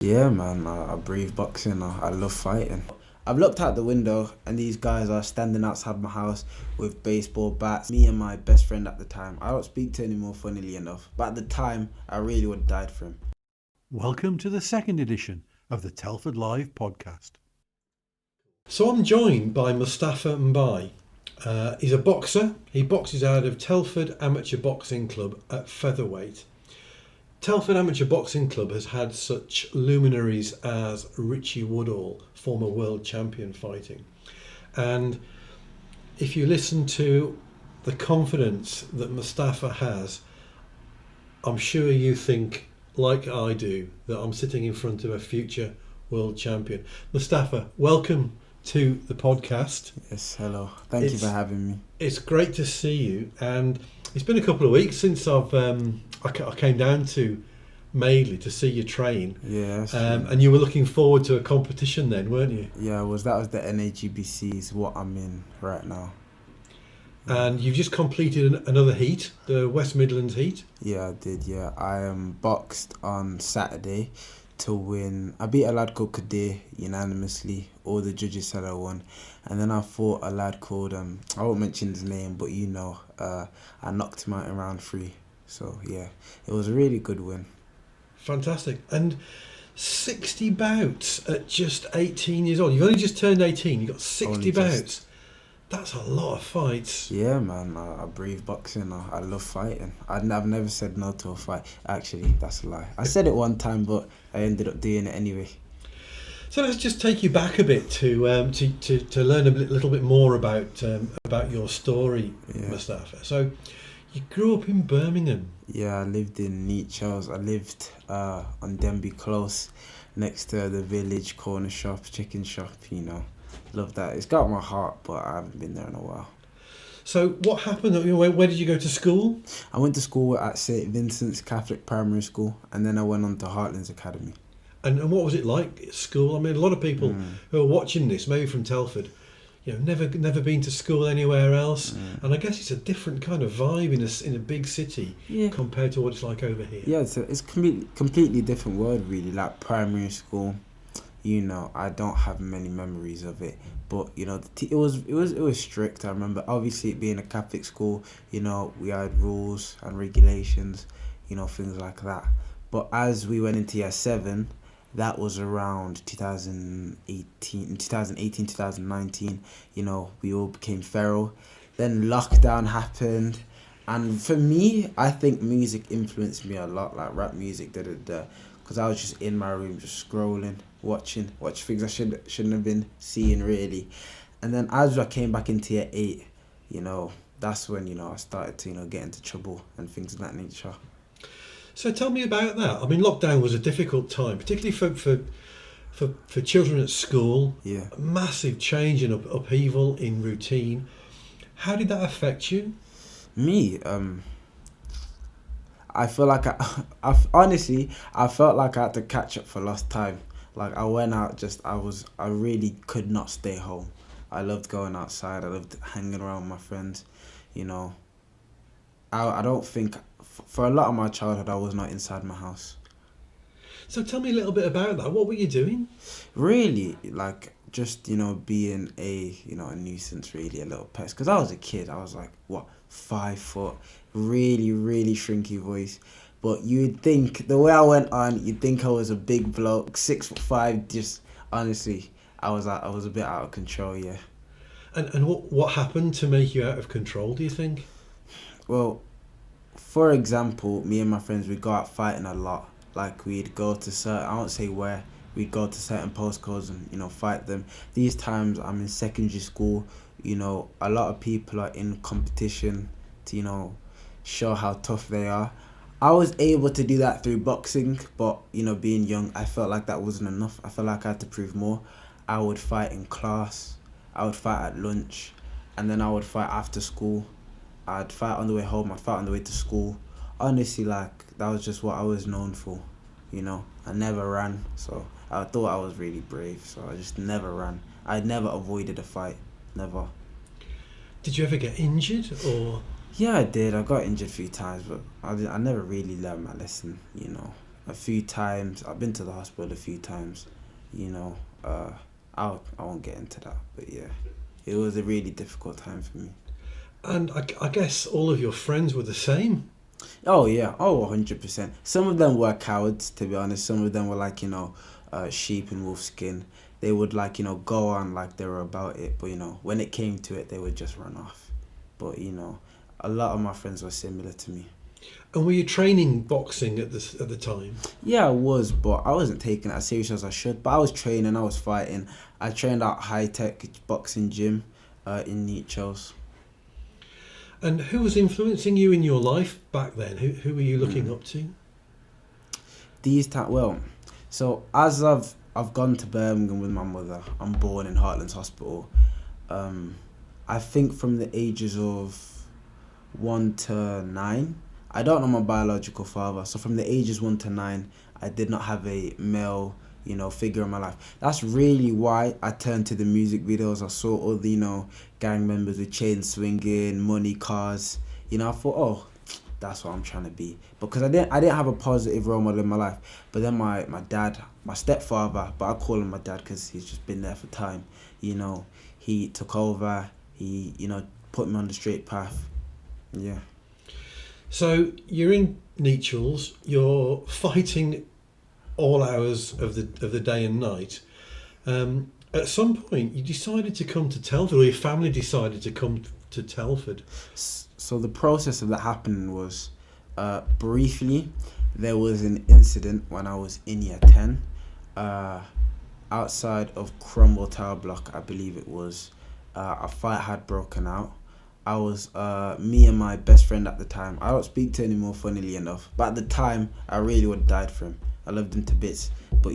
Yeah, man, I breathe boxing. I love fighting. I've looked out the window and these guys are standing outside my house with baseball bats. Me and my best friend at the time. I don't speak to him anymore, funnily enough. But at the time, I really would have died for him. Welcome to the second edition of the Telford Live podcast. So I'm joined by Mustapha Mbye. He's a boxer. He boxes out of Telford Amateur Boxing Club at featherweight. Telford Amateur Boxing Club has had such luminaries as Richie Woodall, former world champion fighting. And if you listen to the confidence that Mustapha has, I'm sure you think, like I do, that I'm sitting in front of a future world champion. Mustapha, welcome to the podcast. Yes, hello. Thank you for having me. It's great to see you, and it's been a couple of weeks since I came down to Madeley to see you train. Yeah, and you were looking forward to a competition then, weren't you? Yeah, that was the NAGBC is what I'm in right now. And you've just completed another heat, the West Midlands heat. Yeah, I did. Yeah, I boxed on Saturday to win. I beat a lad called Kadir unanimously. All the judges said I won, and then I fought a lad called I won't mention his name, but I knocked him out in round 3. So yeah, it was a really good win. Fantastic. And 60 bouts at just 18 years old. You've only just turned 18. You've got 60 bouts. That's a lot of fights. Yeah, man. I breathe boxing. I love fighting. I've never said no to a fight. Actually, that's a lie. I said it one time, but I ended up doing it anyway. So let's just take you back a bit to learn a little bit more about your story, yeah. Mustapha. So you grew up in Birmingham. Yeah, I lived in Nechells. I lived on Denby Close, next to the village corner shop, chicken shop. Love that. It's got my heart, but I haven't been there in a while. So what happened? Where did you go to school? I went to school at St Vincent's Catholic Primary School, and then I went on to Heartlands Academy. And what was it like at school? I mean, a lot of people who are watching this, maybe from Telford, never been to school anywhere else. And I guess it's a different kind of vibe in a big city compared to what it's like over here. Yeah, it's completely different world, really. Like primary school, I don't have many memories of it, but it was strict. I remember, obviously, it being a Catholic school. We had rules and regulations, things like that. But as we went into year 7, that was around 2018, 2019. We all became feral. Then lockdown happened, and for me, I think music influenced me a lot, like rap music, because I was just in my room, just scrolling, watching things I shouldn't have been seeing, really. And then as I came back into year 8, that's when I started to get into trouble and things of that nature. So tell me about that. I mean, lockdown was a difficult time, particularly for children at school. Yeah. Massive change and upheaval in routine. How did that affect you? Me, I feel like honestly, I felt like I had to catch up for lost time. Like I went out, I really could not stay home. I loved going outside. I loved hanging around with my friends. I don't think, for a lot of my childhood, I was not inside my house. So tell me a little bit about that. What were you doing? Really, like just being a nuisance, really, a little pest. Because I was a kid. I was like 5 foot, really really shrinky voice. But you'd think the way I went on, you'd think I was a big bloke, 6'5". Just honestly, I was a bit out of control. Yeah. And what happened to make you out of control, do you think? Well, for example, me and my friends, we'd go out fighting a lot. Like we'd go to I won't say where, we'd go to certain postcodes and fight them. These times I'm in secondary school, a lot of people are in competition to show how tough they are. I was able to do that through boxing, but being young, I felt like that wasn't enough. I felt like I had to prove more. I would fight in class, I would fight at lunch, and then I would fight after school. I'd fight on the way home, I'd fight on the way to school. Honestly, that was just what I was known for, I never ran, so I thought I was really brave, so I just never ran. I never avoided a fight, never. Did you ever get injured, or? Yeah, I did. I got injured a few times, but I never really learned my lesson, a few times. I've been to the hospital a few times. You know, I won't get into that, but yeah, it was a really difficult time for me. And I guess all of your friends were the same. Oh yeah, 100%. Some of them were cowards, to be honest. Some of them were like, sheep in wolf skin. They would like, go on like they were about it, but when it came to it, they would just run off. But a lot of my friends were similar to me. And were you training boxing at the time? Yeah, I was, but I wasn't taking it as serious as I should. But I was training, I was fighting. I trained at high tech boxing gym in Nechells. And who was influencing you in your life back then? Who were you looking up to? So as I've gone to Birmingham with my mother. I'm born in Heartlands Hospital. I think from the ages of 1 to 9. I don't know my biological father, so from the ages 1 to 9, I did not have a male, figure in my life. That's really why I turned to the music videos. I saw all the, gang members with chain swinging, money, cars. I thought, oh, that's what I'm trying to be. Because I didn't have a positive role model in my life. But then my dad, my stepfather, but I call him my dad because he's just been there for time. He took over. He, put me on the straight path. Yeah. So you're in Nechells. You're fighting all hours of the day and night. At some point, you decided to come to Telford, or your family decided to come to Telford. So the process of that happening was, briefly, there was an incident when I was in year 10, outside of Cromwell Tower Block, I believe it was. A fight had broken out. I was, me and my best friend at the time. I don't speak to him anymore, funnily enough. But at the time, I really would have died for him. I loved him to bits. But,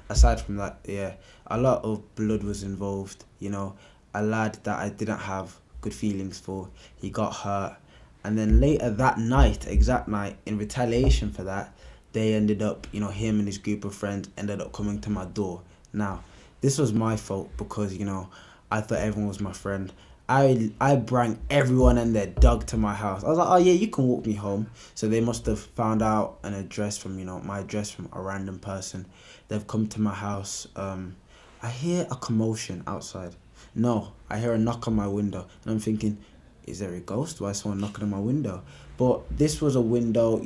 aside from that, yeah, a lot of blood was involved. A lad that I didn't have good feelings for, he got hurt. And then later that night, exact night, in retaliation for that, they ended up, him and his group of friends ended up coming to my door. Now, this was my fault because, I thought everyone was my friend. I brought everyone and their dog to my house. I was like, oh yeah, you can walk me home. So they must have found out an address from, my address from a random person. They've come to my house. I hear a commotion outside. No, I hear a knock on my window. And I'm thinking, is there a ghost? Why is someone knocking on my window? But this was a window,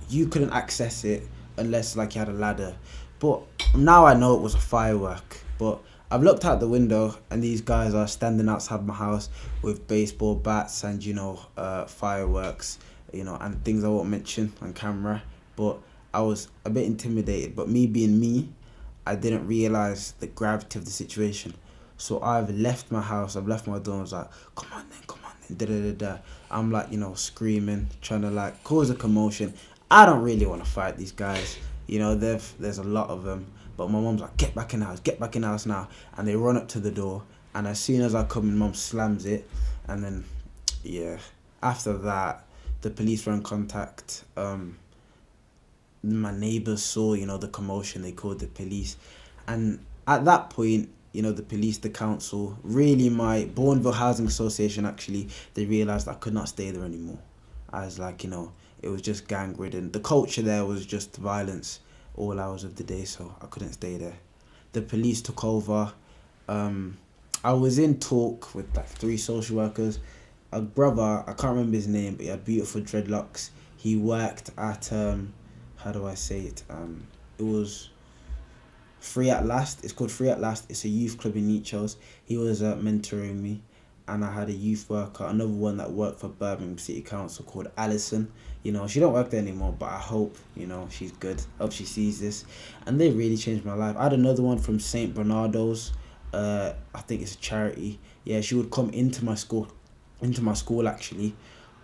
you couldn't access it unless like you had a ladder. But now I know it was a firework. But I've looked out the window and these guys are standing outside my house with baseball bats and, fireworks, and things I won't mention on camera. But I was a bit intimidated. But me being me, I didn't realise the gravity of the situation. So I've left my house, I've left my door, and I was like, come on then, da-da-da-da. I'm like, screaming, trying to like cause a commotion. I don't really want to fight these guys. There's a lot of them. But my mum's like, get back in the house now. And they run up to the door. And as soon as I come in, mum slams it. And then, yeah, after that, the police were in contact. My neighbours saw, the commotion. They called the police. And at that point, the police, the council, really my Bourneville Housing Association, actually, they realised I could not stay there anymore. I was like, it was just gang ridden. The culture there was just violence all hours of the day, so I couldn't stay there. The police took over. I was in talk with like 3 social workers. A brother, I can't remember his name, but he had beautiful dreadlocks. He worked at, how do I say it? It was Free at Last. It's called Free at Last. It's a youth club in Nechells. He was mentoring me. And I had a youth worker, another one that worked for Birmingham City Council called Alison. She don't work there anymore, but I hope, she's good. I hope she sees this. And they really changed my life. I had another one from St. Bernardo's. I think it's a charity. Yeah, she would come into my school actually,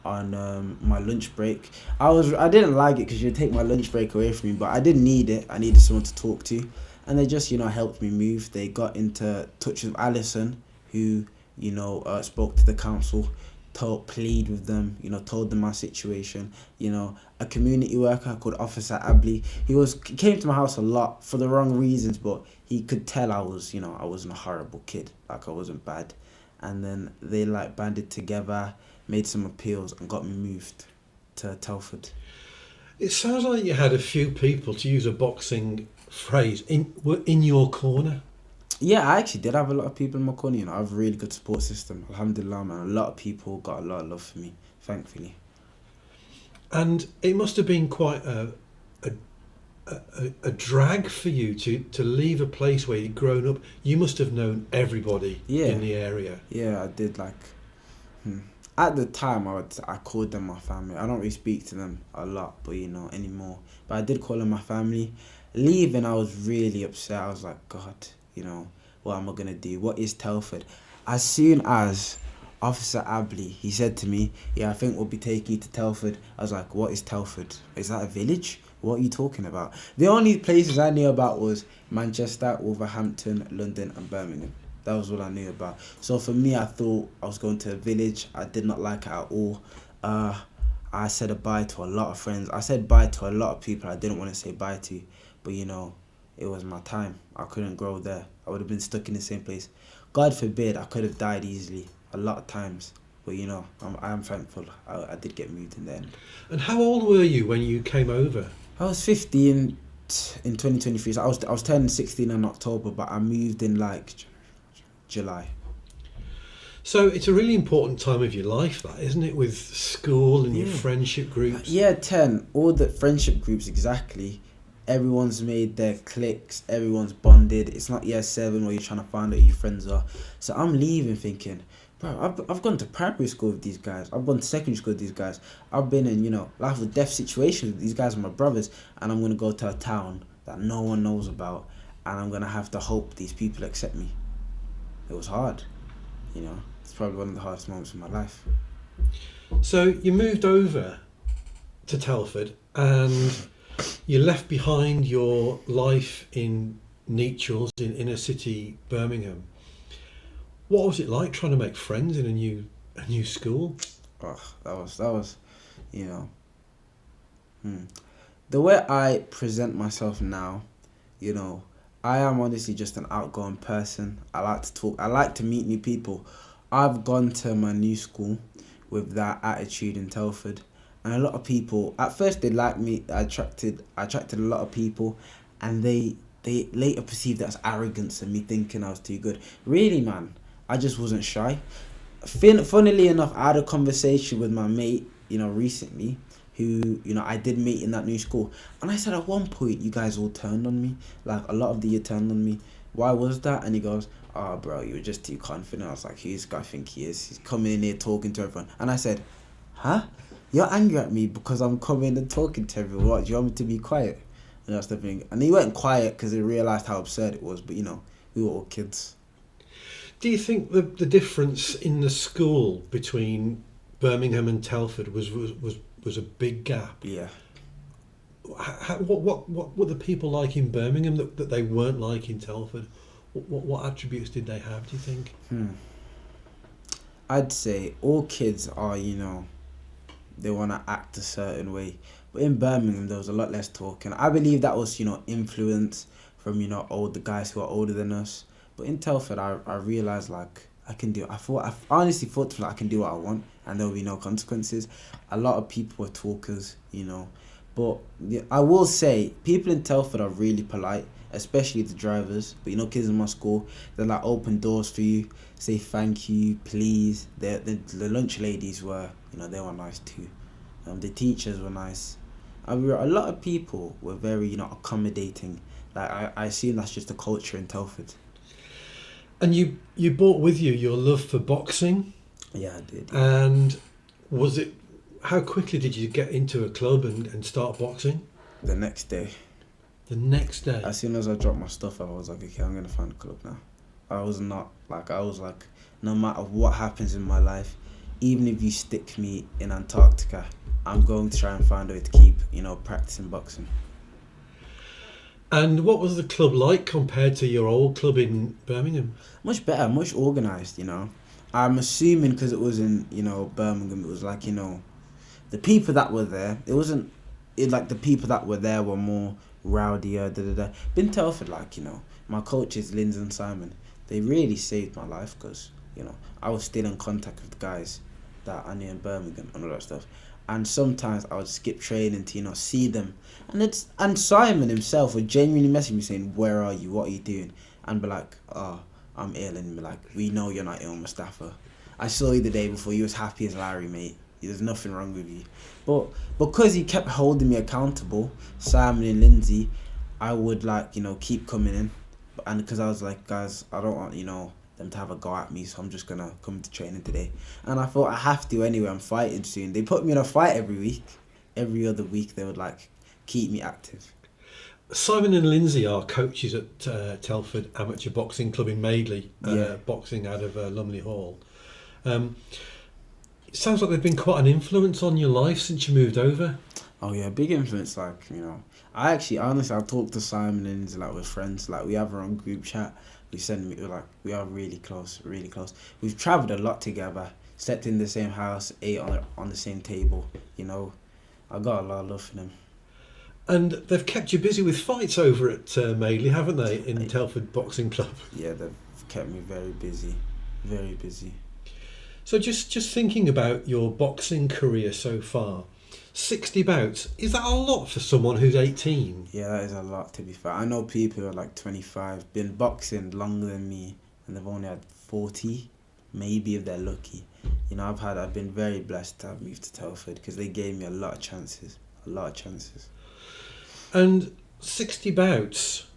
on my lunch break. I didn't like it because she'd take my lunch break away from me, but I didn't need it. I needed someone to talk to. And they just, helped me move. They got into touch with Alison, who spoke to the council, plead with them, told them my situation. A community worker called Officer Abley, he came to my house a lot for the wrong reasons, but he could tell I wasn't a horrible kid, like I wasn't bad. And then they like banded together, made some appeals and got me moved to Telford. It sounds like you had a few people, to use a boxing phrase, were in your corner. Yeah, I actually did have a lot of people in my corner. You know, I have a really good support system. Alhamdulillah, man. A lot of people got a lot of love for me, thankfully. And it must have been quite a drag for you to leave a place where you'd grown up. You must have known everybody in the area. Yeah, I did. At the time, I called them my family. I don't really speak to them a lot, but anymore. But I did call them my family. Leaving, I was really upset. I was like, God, what am I gonna do? What is Telford? As soon as Officer Abley, he said to me, yeah, I think we'll be taking you to Telford. I was like, what is Telford? Is that a village? What are you talking about? The only places I knew about was Manchester, Wolverhampton, London and Birmingham. That was what I knew about. So for me, I thought I was going to a village. I did not like it at all. I said bye to a lot of friends. I said bye to a lot of people I didn't want to say bye to. But it was my time. I couldn't grow there. I would have been stuck in the same place. God forbid, I could have died easily a lot of times. But I am thankful I did get moved in the end. And how old were you when you came over? I was 15 in 2023. So I was turning 16 in October, but I moved in July. So it's a really important time of your life, that, isn't it? With school and your friendship groups. Yeah, 10. All the friendship groups, exactly. Everyone's made their cliques. Everyone's bonded. It's not year 7 where you're trying to find out who your friends are. So I'm leaving thinking, bro, I've gone to primary school with these guys. I've gone to secondary school with these guys. I've been in, life or death situations with these guys are my brothers. And I'm going to go to a town that no one knows about. And I'm going to have to hope these people accept me. It was hard. It's probably one of the hardest moments of my life. So you moved over to Telford and you left behind your life in Nechells, in inner city Birmingham. What was it like trying to make friends in a new school? Oh, that was, The way I present myself now, I am honestly just an outgoing person. I like to talk. I like to meet new people. I've gone to my new school with that attitude in Telford, and a lot of people at first they liked me. I attracted a lot of people, and they later perceived that as arrogance and me thinking I was too good. Really, man, I just wasn't shy. Funnily enough, I had a conversation with my mate, recently, who, I did meet in that new school. And I said at one point, you guys all turned on me. Like, a lot of the year turned on me. Why was that? And he goes, oh, bro, you were just too confident. I was like, who's this guy think he is? He's coming in here talking to everyone. And I said, huh? You're angry at me because I'm coming and talking to everyone. What, do you want me to be quiet? And that's the thing. And he went quiet because he realised how absurd it was. But, we were all kids. Do you think the difference in the school between Birmingham and Telford was a big gap? Yeah. What were the people like in Birmingham that they weren't like in Telford? What attributes did they have, do you think? I'd say all kids are, they want to act a certain way. But in Birmingham, there was a lot less talking. I believe that was, influence from, older guys who are older than us. But in Telford, I realised, I can do it. I honestly thought I can do what I want and there will be no consequences. A lot of people were talkers, But I will say, people in Telford are really polite, especially the drivers. But kids in my school, they're open doors for you, say thank you, please. The lunch ladies were, they were nice too. The teachers were nice. A lot of people were very, accommodating. I assume that's just the culture in Telford. And you brought with you your love for boxing. Yeah, I did. And how quickly did you get into a club and start boxing? The next day. The next day? As soon as I dropped my stuff, I was like, okay, I'm going to find a club now. I was like, no matter what happens in my life, even if you stick me in Antarctica, I'm going to try and find a way to keep, practicing boxing. And what was the club like compared to your old club in Birmingham? Much better, much organised, I'm assuming because it was in, Birmingham, it was the people that were there, the people that were there were more rowdier, But in Telford, my coaches, Linz and Simon, they really saved my life because, I was still in contact with the guys that I knew in Birmingham and all that stuff. and sometimes I would skip training to, you know, see them. And Simon himself would genuinely message me saying, "Where are you? What are you doing?" And be like, "Oh, I'm ill." And be like, "We know you're not ill, Mustapha. I saw you the day before. You was happy as Larry, mate. There's nothing wrong with you." But because he kept holding me accountable, Simon and Lindsay, I would, like, you know, keep coming in. And because I was like, "Guys, I don't want, you know, them to have a go at me, so I'm just gonna come to training today." And I thought I have to anyway. I'm fighting soon. They put me in a fight every week. Every other week they would, like, keep me active. Simon and Lindsay are coaches at Telford Amateur Boxing Club in Madeley, Yeah. boxing out of Lumley Hall. It sounds like they've been quite an influence on your life since you moved over. Oh yeah, big influence. Like, you know, I actually honestly I talk to Simon and Lindsay like we're friends. Like, we have our own group chat. We are really close, really close. We've travelled a lot together. Slept in the same house, ate on the same table. You know, I got a lot of love for them. And they've kept you busy with fights over at Madeley, haven't they, in Telford Boxing Club? Yeah, they've kept me very busy, very busy. So just thinking about your boxing career so far, 60 bouts, is that a lot for someone who's 18? Yeah, that is a lot, to be fair. I know people who are like 25, been boxing longer than me, and they've only had 40, maybe if they're lucky. You know, I've been very blessed to have moved to Telford because they gave me a lot of chances, a lot of chances. And 60 bouts,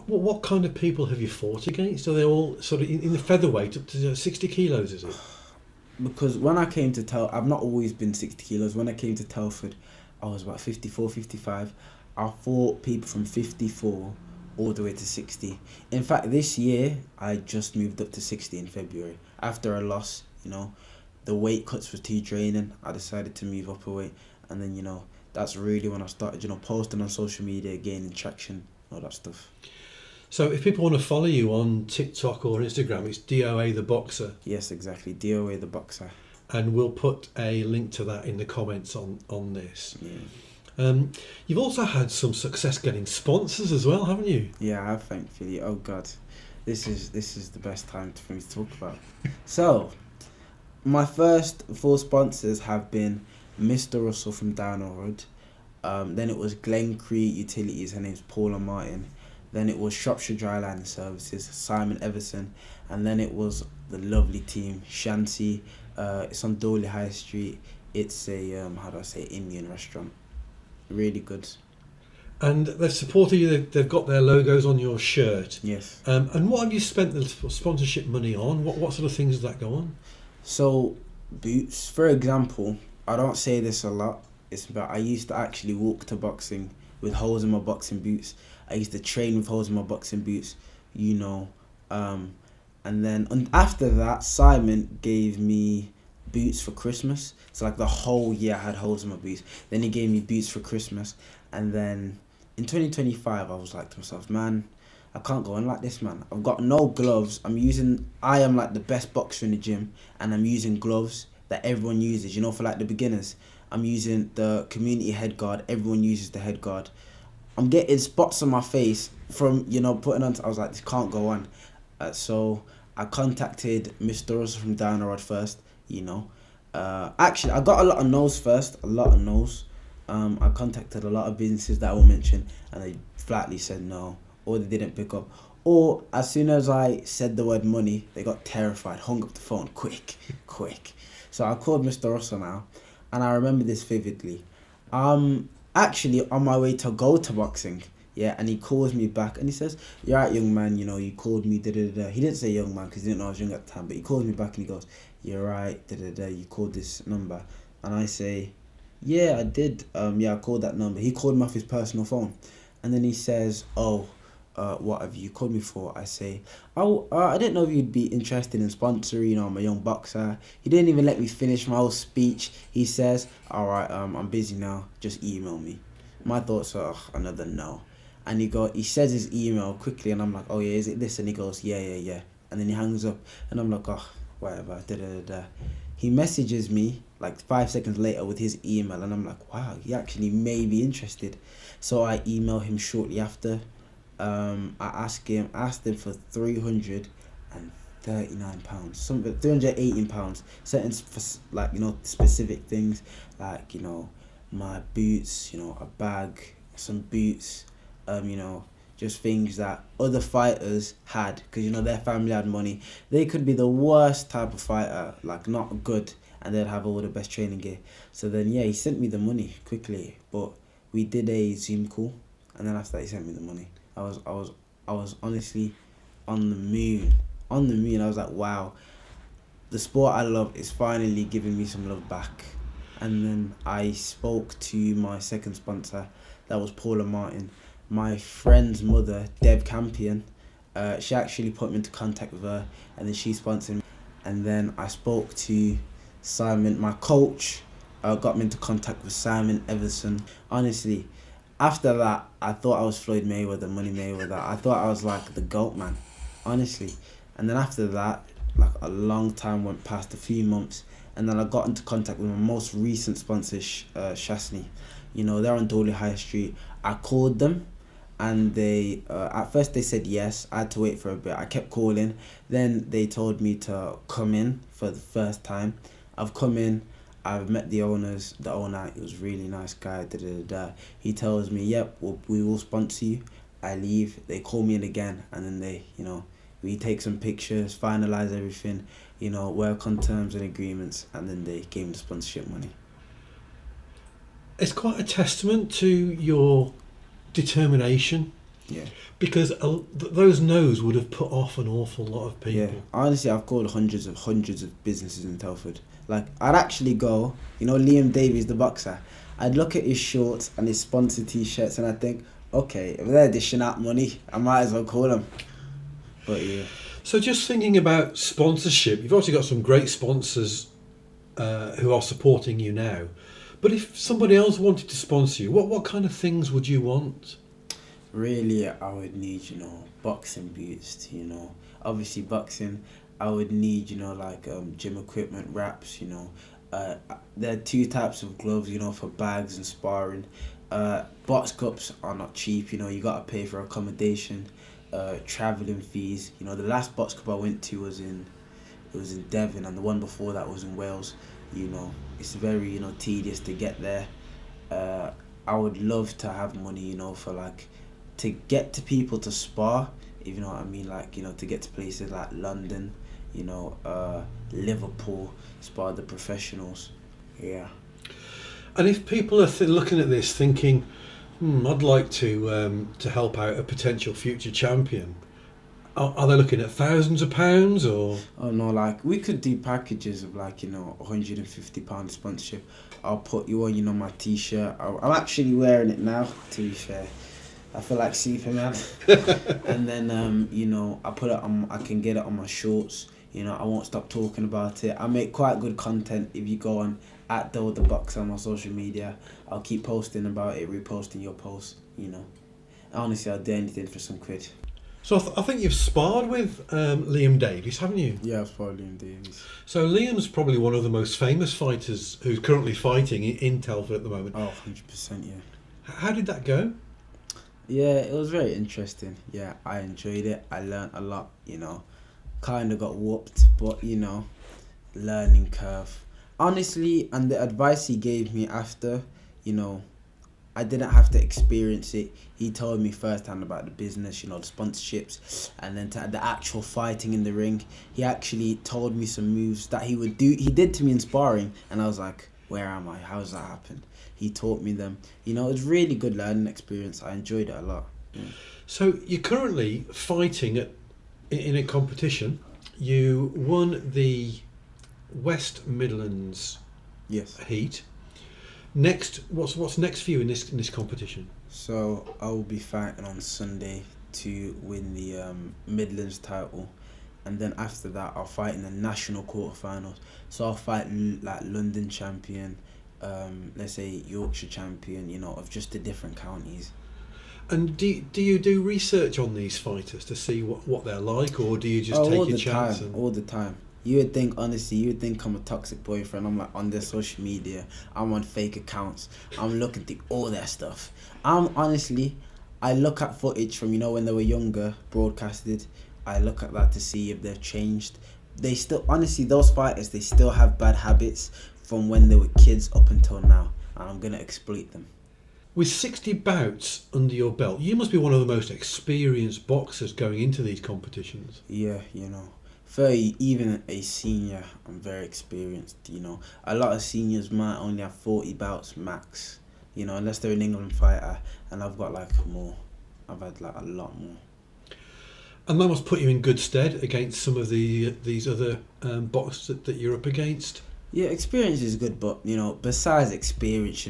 what kind of people have you fought against? Are they all sort of in the featherweight up to 60 kilos, is it? Because when I came to I've not always been 60 kilos. When I came to Telford, I was about 54, 55. I fought people from 54 all the way to 60. In fact, this year, I just moved up to 60 in February. After a loss, you know, the weight cuts were too draining. I decided to move up a weight. And then, you know, that's really when I started, you know, posting on social media, gaining traction, all that stuff. So if people want to follow you on TikTok or Instagram, it's DOA the Boxer. Yes, exactly. DOA the Boxer. And we'll put a link to that in the comments on this. Yeah. You've also had some success getting sponsors as well, haven't you? Yeah, I have, thankfully. Oh God, this is the best time for me to talk about. So, my first full sponsors have been Mr. Russell from Downhill Road. Then it was Glencree Utilities. Her name's Paula Martin. Then it was Shropshire Drylining Services, Simon Everson. And then it was the lovely team, Shanty. It's on Doley High Street. It's a, Indian restaurant. Really good. And they've supported you, they've got their logos on your shirt. Yes. And what have you spent the sponsorship money on? What sort of things does that go on? So, Bouts, for example, I don't say this a lot. It's about, I used to actually walk to boxing with holes in my boxing boots. I used to train with holes in my boxing boots, you know. And then after that, Simon gave me boots for Christmas. So like the whole year I had holes in my boots. Then he gave me boots for Christmas. And then in 2025, I was like to myself, man, I can't go on like this, man. I've got no gloves. I am like the best boxer in the gym, and I'm using gloves that everyone uses, you know, for like the beginners. I'm using the community head guard. Everyone uses the head guard. I'm getting spots on my face from, you know, putting on. I was like, this can't go on. So I contacted Mr. Russell from Downhill Road first, you know. Actually, I got a lot of no's first, a lot of no's. I contacted a lot of businesses that I will mention, and they flatly said no, or they didn't pick up. Or as soon as I said the word money, they got terrified, hung up the phone, quick. So I called Mr. Russell now, and I remember this vividly. Actually on my way to go to boxing, yeah, and he calls me back and he says, "You're right, young man, you know, you called me, da-da-da." He didn't say young man because he didn't know I was young at the time, but he calls me back and he goes, "You're right, da-da-da, you called this number." And I say, "Yeah, I did, I called that number." He called me off his personal phone, and then he says, "Oh, what have you called me for?" I say, "Oh, I didn't know if you'd be interested in sponsoring, you know, I'm a young boxer." He didn't even let me finish my whole speech. He says, "All right, I'm busy now, just email me." My thoughts are, another no. And he says his email quickly, and I'm like, "Oh yeah, is it this?" And he goes, yeah. And then he hangs up, and I'm like, "Oh, whatever, da-da-da-da." He messages me like 5 seconds later with his email, and I'm like, wow, he actually may be interested. So I email him shortly after. I asked him for 350 £39, something £318. Certain like specific things like my boots, a bag, some boots, just things that other fighters had because their family had money. They could be the worst type of fighter, like not good, and they'd have all the best training gear. So then he sent me the money quickly, but we did a Zoom call, and then after that he sent me the money. I was honestly on the moon. I was like, wow, the sport I love is finally giving me some love back. And then I spoke to my second sponsor, that was Paula Martin. My friend's mother, Deb Campion, she actually put me into contact with her, and then she sponsored me. And then I spoke to Simon, my coach, got me into contact with Simon Everson. Honestly, after that, I thought I was Floyd Mayweather, Money Mayweather. I thought I was like the GOAT, man, honestly. And then after that, like a long time went past, a few months, and then I got into contact with my most recent sponsor, Shasny. They're on Dolly High Street. I called them, and they at first they said yes. I had to wait for a bit. I kept calling. Then they told me to come in for the first time. I've come in. I've met the owners. The owner, he was a really nice guy. He tells me, yep, we will sponsor you. I leave. They call me in again, and then they, we take some pictures, finalize everything, work on terms and agreements, and then they gave me the sponsorship money. It's quite a testament to your determination. Yeah. Because those no's would have put off an awful lot of people. Yeah. Honestly, I've called hundreds of businesses in Telford. Like, I'd actually go, Liam Davies, the boxer, I'd look at his shorts and his sponsored t-shirts, and I'd think, okay, if they're dishing out money, I might as well call them. But yeah. So just thinking about sponsorship, you've obviously got some great sponsors who are supporting you now. But if somebody else wanted to sponsor you, what kind of things would you want? Really, I would need, boxing boots, obviously boxing. I would need, gym equipment, wraps, there are two types of gloves, for bags and sparring. Box cups are not cheap, you got to pay for accommodation, travelling fees. The last box cup I went to was in Devon, and the one before that was in Wales. It's very, tedious to get there. I would love to have money, for to get to people to spar, if you know what I mean, to get to places like London, Liverpool, spar the professionals. Yeah. And if people are looking at this thinking, I'd like to help out a potential future champion, are they looking at thousands of pounds or? Oh no, we could do packages of £150 sponsorship. I'll put you on, my t-shirt. I'm actually wearing it now, to be fair. I feel like Superman. And then I put it on. I can get it on my shorts. I won't stop talking about it. I make quite good content. If you go on @DoTheBoxer on my social media, I'll keep posting about it, reposting your posts. Honestly, I'll do anything for some quid. So I think you've sparred with Liam Davies, haven't you? Yeah, I've sparred Liam Davies. So Liam's probably one of the most famous fighters who's currently fighting in Telford at the moment. Oh, 100%, yeah. How did that go? Yeah, it was very interesting. Yeah, I enjoyed it. I learnt a lot, Kind of got whooped, but, learning curve. Honestly, and the advice he gave me after, I didn't have to experience it. He told me firsthand about the business, the sponsorships, and then to the actual fighting in the ring. He actually told me some moves that he would do. He did to me in sparring, and I was like, where am I? How does that happen? He taught me them. It was really good learning experience. I enjoyed it a lot. Yeah. So you're currently fighting in a competition. You won the West Midlands heat. Next, what's next for you in this competition? So I will be fighting on Sunday to win the Midlands title, and then after that I'll fight in the national quarterfinals. So I'll fight London champion, let's say Yorkshire champion, of just the different counties. And do you do research on these fighters to see what they're like, or do you just take your chance? All the time. You would think, honestly, I'm a toxic boyfriend. I'm on their social media. I'm on fake accounts. I'm looking through all their stuff. I look at footage from, when they were younger, broadcasted. I look at that to see if they've changed. They still, honestly, those fighters, they still have bad habits from when they were kids up until now, and I'm gonna exploit them. With 60 bouts under your belt, you must be one of the most experienced boxers going into these competitions. Yeah, for even a senior, I'm very experienced. A lot of seniors might only have 40 bouts max. Unless they're an England fighter, and I've got more. I've had a lot more. And that must put you in good stead against some of these other boxers that you're up against. Yeah, experience is good, but besides experience,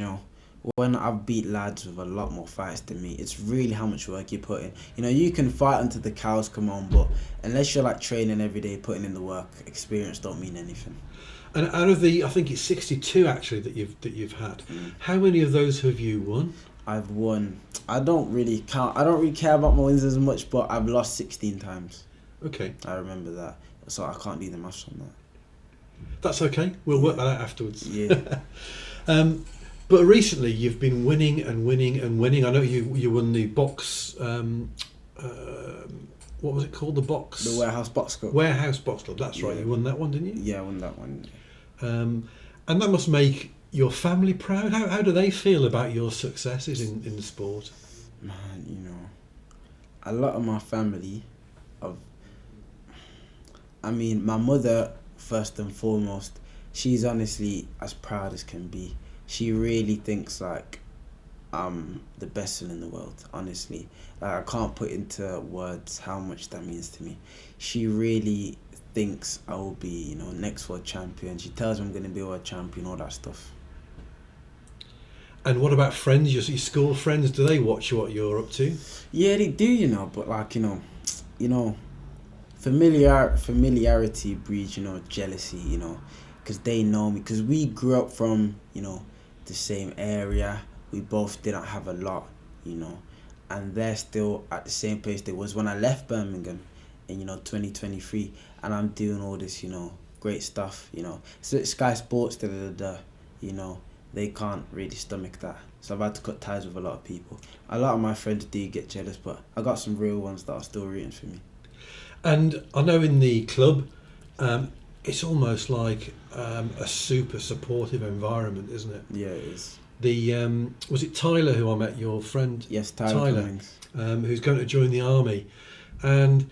when I've beat lads with a lot more fights than me, it's really how much work you put in. You can fight until the cows come home, but unless you're training every day, putting in the work, experience don't mean anything. And out of I think it's 62 actually that you've had. How many of those have you won? I've won. I don't really count. I don't really care about my wins as much, but I've lost 16 times. Okay. I remember that, so I can't do the maths on that. That's okay. We'll work that out afterwards. Yeah. But recently you've been winning and winning and winning. I know you won the box. What was it called? The box. The Warehouse Box Club. Warehouse Box Club. That's right. Yeah. You won that one, didn't you? Yeah, I won that one. And that must make your family proud. How do they feel about your successes in the sport? Man, a lot of my family, my mother first and foremost, she's honestly as proud as can be. She really thinks I'm the best one in the world, honestly. I can't put into words how much that means to me. She really thinks I will be, next world champion. She tells me I'm going to be a world champion, all that stuff. And what about friends? Your school friends, do they watch what you're up to? Yeah, they do, but familiarity breeds, jealousy, because they know me, because we grew up from, the same area. We both didn't have a lot, and they're still at the same place they was when I left Birmingham in 2023, and I'm doing all this great stuff. So Sky Sports, they can't really stomach that, so I've had to cut ties with a lot of people. A lot of my friends do get jealous, but I got some real ones that are still rooting for me. And I know in the club, it's almost like a super supportive environment, isn't it? Yeah, it is. Was it Tyler who I met, your friend? Yes, Tyler. Who's going to join the army, and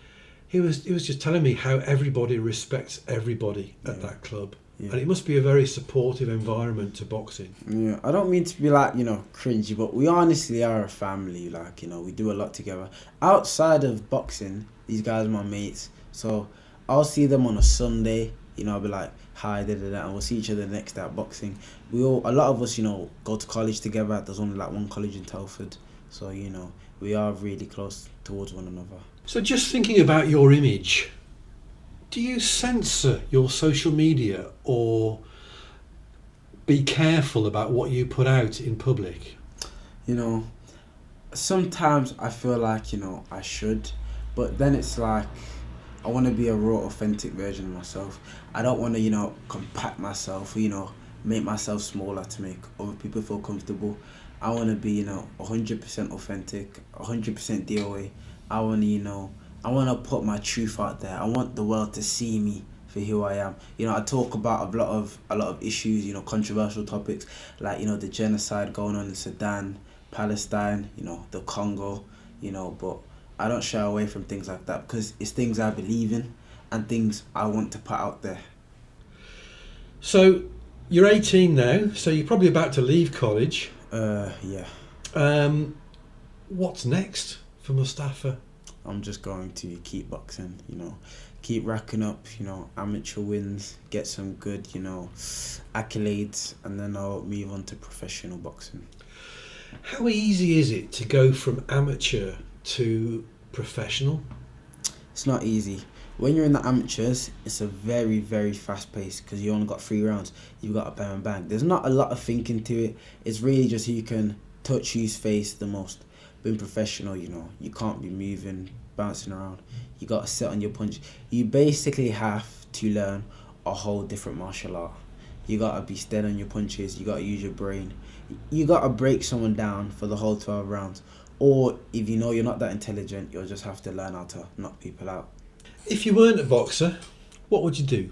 he was just telling me how everybody respects everybody at that club. Yeah. And it must be a very supportive environment to boxing. Yeah, I don't mean to be cringy, but we honestly are a family. We do a lot together. Outside of boxing, these guys are my mates. So I'll see them on a Sunday. I'll be like, hi, and we'll see each other the next day at boxing. A lot of us, go to college together. There's only one college in Telford. So, we are really close towards one another. So just thinking about your image, do you censor your social media or be careful about what you put out in public? Sometimes I feel like, I should, but then it's I want to be a raw, authentic version of myself. I don't want to, compact myself, make myself smaller to make other people feel comfortable. I want to be, 100% authentic, 100% DOA. I want to put my truth out there. I want the world to see me for who I am. I talk about a lot of issues, controversial topics, the genocide going on in Sudan, Palestine, the Congo, but I don't shy away from things like that because it's things I believe in and things I want to put out there. So you're 18 now, so you're probably about to leave college. Yeah. What's next for Mustapha? I'm just going to keep boxing, keep racking up, amateur wins, get some good, accolades, and then I'll move on to professional boxing. How easy is it to go from amateur to professional? It's not easy. When you're in the amateurs, it's a very, very fast pace because you only got 3 rounds. You've got to bang, bang. There's not a lot of thinking to it. It's really just who can touch whose face the most. Being professional, you can't be moving, bouncing around. You got to sit on your punch. You basically have to learn a whole different martial art. You got to be steady on your punches. You got to use your brain. You got to break someone down for the whole 12 rounds. Or if you're not that intelligent, you'll just have to learn how to knock people out. If you weren't a boxer, what would you do?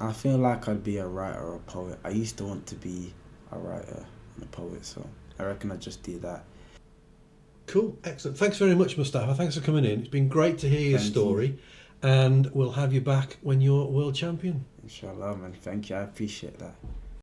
I feel like I'd be a writer or a poet. I used to want to be a writer and a poet, so I reckon I'd just do that. Cool, excellent. Thanks very much, Mustapha. Thanks for coming in. It's been great to hear your Thank story, and we'll have you back when you're world champion. Inshallah, man. Thank you. I appreciate that.